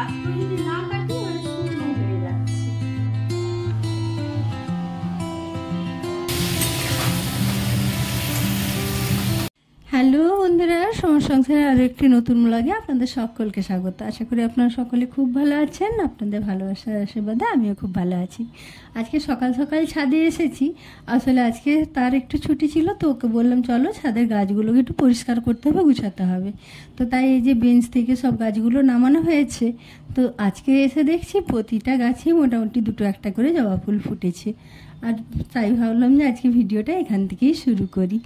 আজকে যদি না কাটি মানে শুকনো হয়ে যাচ্ছে। হ্যালো বন্ধুরা, সংসারের আরও একটি নতুন ব্লগে আপনাদের সকলকে স্বাগত। আশা করি আপনারা সকলে খুব ভালো আছেন। আপনাদের ভালোবাসার আশীর্বাদে আমিও খুব ভালো আছি। আজকে সকাল সকাল ছাদে এসেছি। আসলে আজকে তার একটু ছুটি ছিল, তো ওকে বললাম চলো ছাদের গাছগুলোকে একটু পরিষ্কার করতে হবে, গুছাতে হবে। তো তাই এই যে বেঞ্চ থেকে সব গাছগুলো নামানো হয়েছে। তো আজকে এসে দেখছি প্রতিটা গাছেই মোটামুটি দুটো একটা করে জবা ফুল ফুটেছে। আর তাই ভাবলাম যে আজকে ভিডিওটা এখান থেকেই শুরু করি।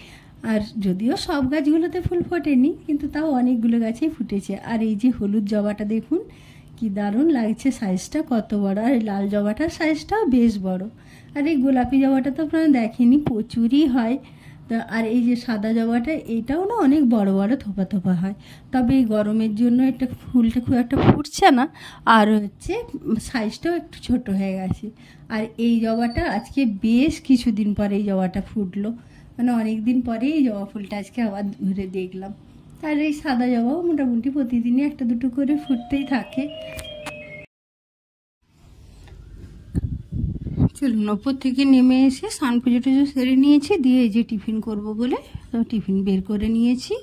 আর যদিও সব গাছগুলোতে ফুল ফোটেনি, কিন্তু তাও অনেকগুলো গাছেই ফুটেছে। আর এই যে হলুদ জবাটা দেখুন কি দারুণ লাগছে, সাইজটা কত বড়। আর লাল জবাটার সাইজটাও বেশ বড়। আর এই গোলাপি জবাটা তো আপনারা দেখেনি, প্রচুরই হয়। আর এই যে সাদা জবাটা, এইটাও না অনেক বড় বড় থোপা থোপা হয়। তবে এই গরমের জন্য এটা ফুলটা খুব একটা ফুটছে না, আর হচ্ছে সাইজটাও একটু ছোট হয়ে গেছে। আর এই জবাটা আজকে বেশ কিছুদিন পরে এই জবাটা ফুটলো, মানে অনেক দিন পরে এই জবা ফুলটা আজকে আবার ঘুরে দেখলাম। আর এই সাদা জবাও মোটামুটি প্রতিদিনই একটা দুটো করে ফুটতেই থাকে। চলুন, ওপর থেকে নেমে এসে স্নান পুজো টুজো সেরে নিয়েছি, দিয়ে এই যে টিফিন করব বলে টিফিন বের করে নিয়েছি।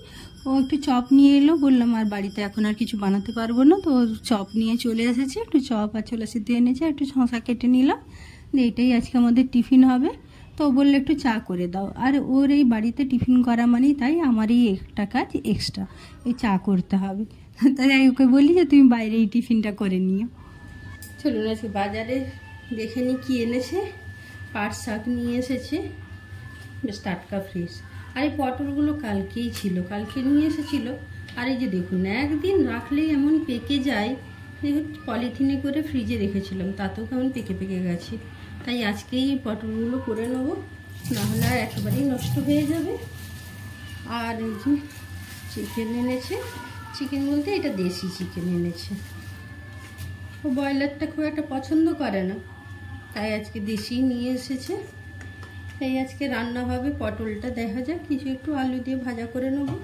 ও একটু চপ নিয়ে এলো, বললাম আর বাড়িতে এখন আর কিছু বানাতে পারবো না, তো চপ নিয়ে চলে এসেছে। একটু চপ আর ছোলা সিদ্ধ এনেছে, একটু শসা কেটে নিলাম। এইটাই আজকে আমাদের টিফিন হবে। তো বললে একটু চা করে দাও। আর ওর এই বাড়িতে টিফিন করা মানেই তাই আমার এই একটা কাজ এক্সট্রা, এই চা করতে হবে। তাই ওকে বলি যে তুমি বাইরে এই টিফিনটা করে নিও। চলুন আজকে বাজারে দেখে নিই কী এনেছে। পাট শাক নিয়ে এসেছে, বেশ টাটকা ফ্রেশ। আর এই পটলগুলো কালকেই ছিল, কালকে নিয়ে এসেছিল। আর এই যে দেখুন, একদিন রাখলেই এমন পেকে যায়। পলিথিনে করে ফ্রিজে রেখেছিলাম, তাতেও কেমন পেকে পেকে গেছে। তাই আজকেই পটলগুলো করে নেবো, নাহলে আর একেবারেই নষ্ট হয়ে যাবে। আর এই যে চিকেন এনেছে, চিকেন বলতে এটা দেশি চিকেন এনেছে। ও ব্রয়লারটা খুব একটা পছন্দ করে না, তাই আজকে দেশি নিয়ে এসেছে। তাই আজকে রান্না হবে, পটলটা দেখা যাক কিছু একটু আলু দিয়ে ভাজা করে নেবো,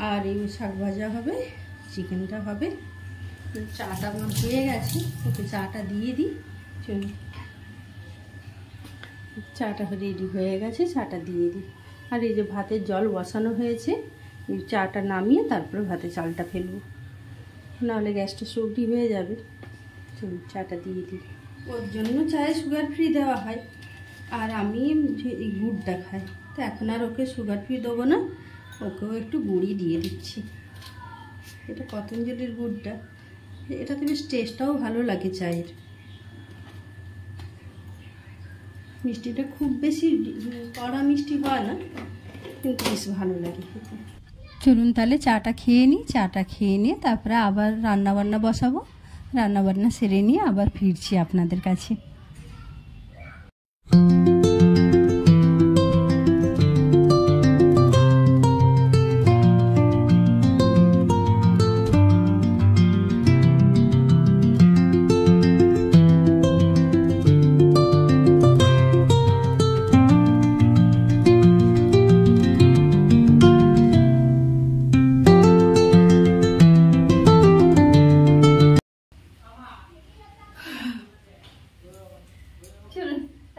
আর এই শাক ভাজা হবে, চিকেনটা হবে। চাটা আমার হয়ে গেছে, ওকে চাটা দিয়ে দিই। চলুন, চাটা রেডি হয়ে গেছে, চাটা দিয়ে দিই। আর এই যে ভাতের জল বসানো হয়েছে, এই চাটা নামিয়ে তারপরে ভাতে চালটা ফেলবো, নাহলে গ্যাসটা সবজি হয়ে যাবে। চলুন চাটা দিয়ে দিই। ওর জন্য চায়ে সুগার ফ্রি দেওয়া হয়, আর আমি এই গুড়টা খাই। তো এখন আর ওকে সুগার ফ্রি দেবো না, ওকেও একটু গুড়ই দিয়ে দিচ্ছি। এটা পতঞ্জলির গুড়টা, এটাতে বেশ টেস্টটাও ভালো লাগে চায়ের। মিষ্টিটা খুব বেশি কড়া মিষ্টি হয় না, কিন্তু বেশ ভালো লাগে খেতে। চলুন তাহলে চাটা খেয়ে নিই। চাটা খেয়ে নিয়ে তারপরে আবার রান্নাবান্না বসাবো। রান্নাবান্না সেরে নিয়ে আবার ফিরছি আপনাদের কাছে।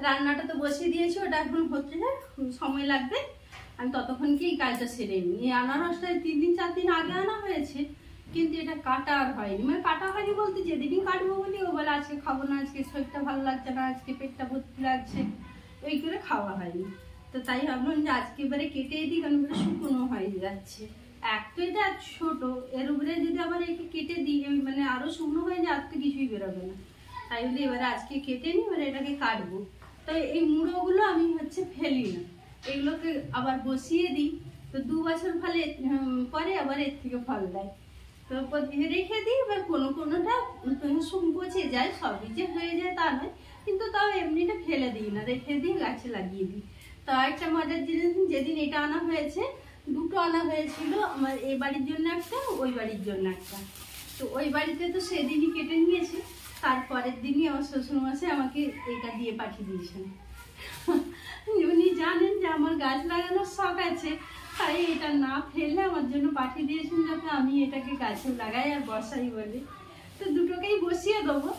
রান্নাটা তো বসিয়ে দিয়েছি, ওটা এখন হচ্ছে, সময় লাগবে। আমি ততক্ষণ কি এই কাজটা সেরে নিই। এই আনারসটা 3 দিন 4 দিন আগে আনা হয়েছে, কিন্তু এটা কাটা আর হয়নি। মানে কাটা হয়নি বলতে যেদিনই কাটবো বলি ও বলে আজকে খাবো না, আজকে শরীরটা ভালো লাগছে না, আজকে পেটটা ভর্তি লাগছে, ওই করে খাওয়া হয়নি। তো তাই ভাবলাম যে আজকে এবারে কেটেই দিই, কারণ শুকনো হয়ে যাচ্ছে। এক তো এটা ছোট, এর উপরে যদি আবার একে কেটে দিই মানে আরো শুকনো হয়ে যায়, আর তো কিছুই বেরোবে না। তাই বলি এবারে আজকে কেটে নিই, এবারে এটাকে কাটবো। তো এই মুড়োগুলো আমি হচ্ছে ফেলি না, এগুলোকে আবার বসিয়ে দিই। তো 2 বছর ফলে পরে আবার এর থেকে ফল দেয়, তো রেখে দিই। এবার কোনোটা পচে যায়, সবই যে হয়ে যায় তা নয়, কিন্তু তাও এমনিটা ফেলে দিই না, রেখে দিই, গাছে লাগিয়ে দিই। তো একটা মজার জিনিস, যেদিন এটা আনা হয়েছে, দুটো আনা হয়েছিল, আমার এই বাড়ির জন্য একটা, ওই বাড়ির জন্য একটা। তো ওই বাড়িতে তো সেদিনই কেটে নিয়েছে, তারপরের দিনই আমার শ্বশুরমশাই আমাকে এটা দিয়ে পাঠিয়ে দিয়েছেন। উনি জানেন যে আমার গাছ লাগানোর শখ আছে, তাই এটা না ফেলে আমার জন্য পাঠিয়ে দিয়েছেন, যাতে আমি এটাকে গাছে লাগাই আর বসাই বলে। তো আগেই বসিয়ে দেবো,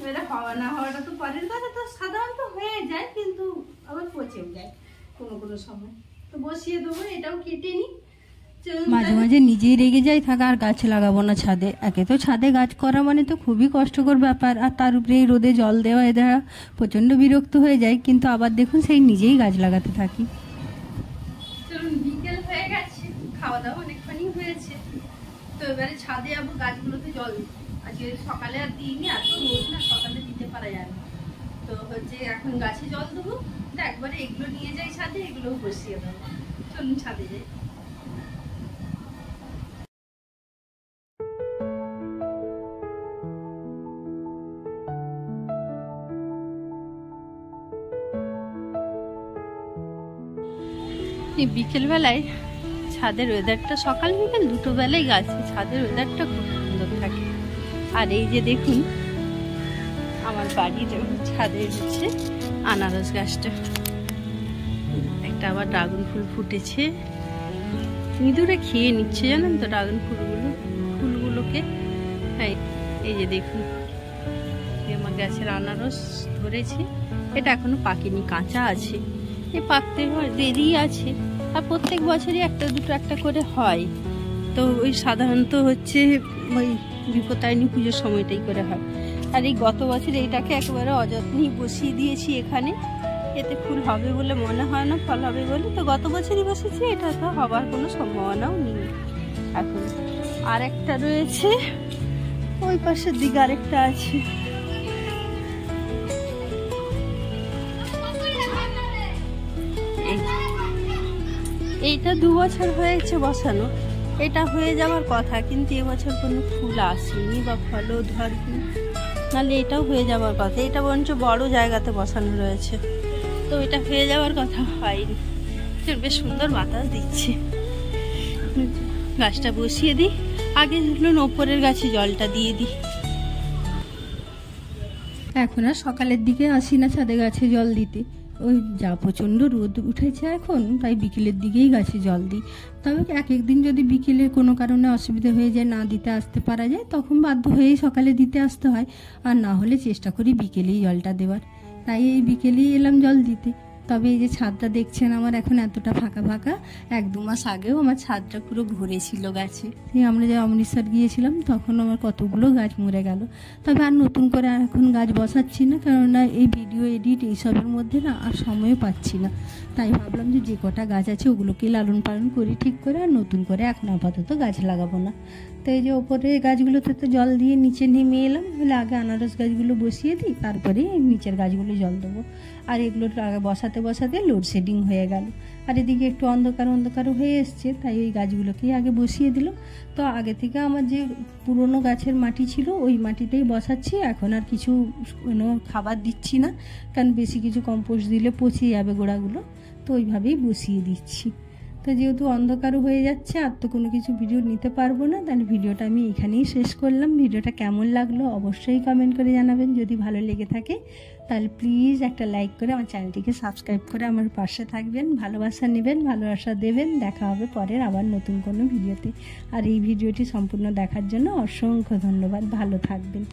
এটা হওয়া না হওয়াটা তো পরের কথা, তো সাধারণত হয়ে যায় কিন্তু আবার পচেও যায় কোনো কোনো সময়, তো বসিয়ে দেবো। এটাও কেটে নিই। মাঝে মাঝে নিজেই রেগে যাই থাকা আর গাছ লাগাবো না ছাদে। একে তো ছাদে গাছ করা মানে তো খুবই কষ্টকর ব্যাপার, আর তার উপরে এই রোদে জল দেওয়া এ দেওয়া প্রচণ্ড বিরক্ত হয়ে যায়, কিন্তু আবার দেখুন সেই নিজেই গাছ লাগাতে থাকি। চলুন, বিকেল হয়ে গেছে, খাওয়া দাওয়া অনেকখানি হয়েছে, তো এবারে ছাদে যাবো গাছগুলোতে জল দিতে। আজকে সকালে আর দিইনি, এত রোদ না, সকালে দিতে পারা যায় না, তো হচ্ছে এখন গাছে জল দেবো, একবারে এগুলো নিয়ে যাই ছাদে, এগুলোও বসিয়ে দেবো। চলুন ছাদে যাই। বিকেলবেলায় ছাদের ওয়েদারটা, সকাল বিকেল দুটো বেলায় গাছে ছাদের ওয়েদারটা খুব সুন্দর থাকে। আর এই যে দেখুন আমার বাড়ির ছাদের হচ্ছে আনারস গাছটা, একটা আবার ড্রাগন ফুল ফুটেছে, ইঁদুরে খেয়ে নিচ্ছে জানেন তো ড্রাগন ফুলগুলোকে। হ্যাঁ, এই যে দেখুন আমার গাছের আনারস ধরেছে, এটা এখনো পাকেনি, কাঁচা আছে, এ পাকতে দেরি আছে। আর প্রত্যেক বছরই একটা দুটো একটা করে হয়, তো ওই সাধারণত হচ্ছে ওই বিপত্তারিণী পুজোর সময়টাই করে হয়। আর এই গত বছর এইটাকে একেবারে অযত্নেই বসিয়ে দিয়েছি এখানে, এতে ফুল হবে বলে মনে হয় না, ফল হবে বলে, তো গত বছরই বসেছি, এটা তো হবার কোনো সম্ভাবনাও নেই এখন। আর একটা রয়েছে ওই পাশের দিকে, আরেকটা আছে। এইটা 2 বছর হয়েছে বসানো, এটা হয়ে যাওয়ার কথা, কিন্তু এবছর কোনো ফুল আসেনি বা ফলও ধরেনি, নাহলে এটাও হয়ে যাওয়ার কথা। এটা বরঞ্চ বড় জায়গাতে বসানো রয়েছে, তো এটা হয়ে যাওয়ার কথা হয়নি। বেশ সুন্দর বাতাস দিচ্ছে। গাছটা বসিয়ে দিই, আগে ধরুন ওপরের গাছে জলটা দিয়ে দিই। এখন আর সকালের দিকে আসি না ছাদে গাছে জল দিতে, ওই যা প্রচণ্ড রোদ উঠেছে এখন, তাই বিকেলের দিকেই গাছে জল দিই। তবে এক একদিন যদি বিকেলে কোনো কারণে অসুবিধা হয়ে যায়, না দিতে আসতে পারা যায়, তখন বাধ্য হয়েই সকালে দিতে আসতে হয়, আর না হলে চেষ্টা করি বিকেলেই জলটা দেওয়ার। তাই এই বিকেলেই এলাম জল দিতে। তবে এই যে ছাদটা দেখছেন আমার এখন এতটা ফাঁকা ফাঁকা, 1-2 মাস আগেও আমার ছাদটা পুরো ভরে ছিল গাছে। সেই আমরা যে অমৃতসর গিয়েছিলাম তখন আমার কতগুলো গাছ মরে গেল। তবে আর নতুন করে এখন গাছ বসাচ্ছি না, কেননা এই ভিডিও এডিট এইসবের মধ্যে না আর সময়ও পাচ্ছি না। তাই ভাবলাম যে কটা গাছ আছে ওগুলোকে লালন পালন করি ঠিক করে, আর নতুন করে এখন আপাতত গাছ লাগাবো না। তো এই যে ওপরে গাছগুলোতে তো জল দিয়ে নিচে নেমে এলাম, বলে আগে আনারস গাছগুলো বসিয়ে দিই, তারপরে নিচের গাছগুলো জল দেবো। আর এগুলো আগে বসাতে বসাতে লোডশেডিং হয়ে গেল, আর এদিকে একটু অন্ধকার হয়ে এসছে, তাই ওই গাছগুলোকেই আগে বসিয়ে দিলাম। তো আগে থেকে আমার যে পুরনো গাছের মাটি ছিল ওই মাটিতেই বসাচ্ছি, এখন আর কিছু খাবার দিচ্ছি না, কারণ বেশি কিছু কম্পোস্ট দিলে পচে যাবে গোড়াগুলো, তো ওইভাবেই বসিয়ে দিচ্ছি। তো যেহেতু অন্ধকারও হয়ে যাচ্ছে আর তো কোনো কিছু ভিডিও নিতে পারবো না, তাহলে ভিডিওটা আমি এখানেই শেষ করলাম। ভিডিওটা কেমন লাগলো অবশ্যই কমেন্ট করে জানাবেন। যদি ভালো লেগে থাকে তাহলে প্লিজ একটা লাইক করে আমার চ্যানেলটিকে সাবস্ক্রাইব করে আমার পাশে থাকবেন, ভালোবাসা নেবেন, ভালোবাসা দেবেন। দেখা হবে পরের আবার নতুন কোনো ভিডিওতে। আর এই ভিডিওটি সম্পূর্ণ দেখার জন্য অসংখ্য ধন্যবাদ। ভালো থাকবেন।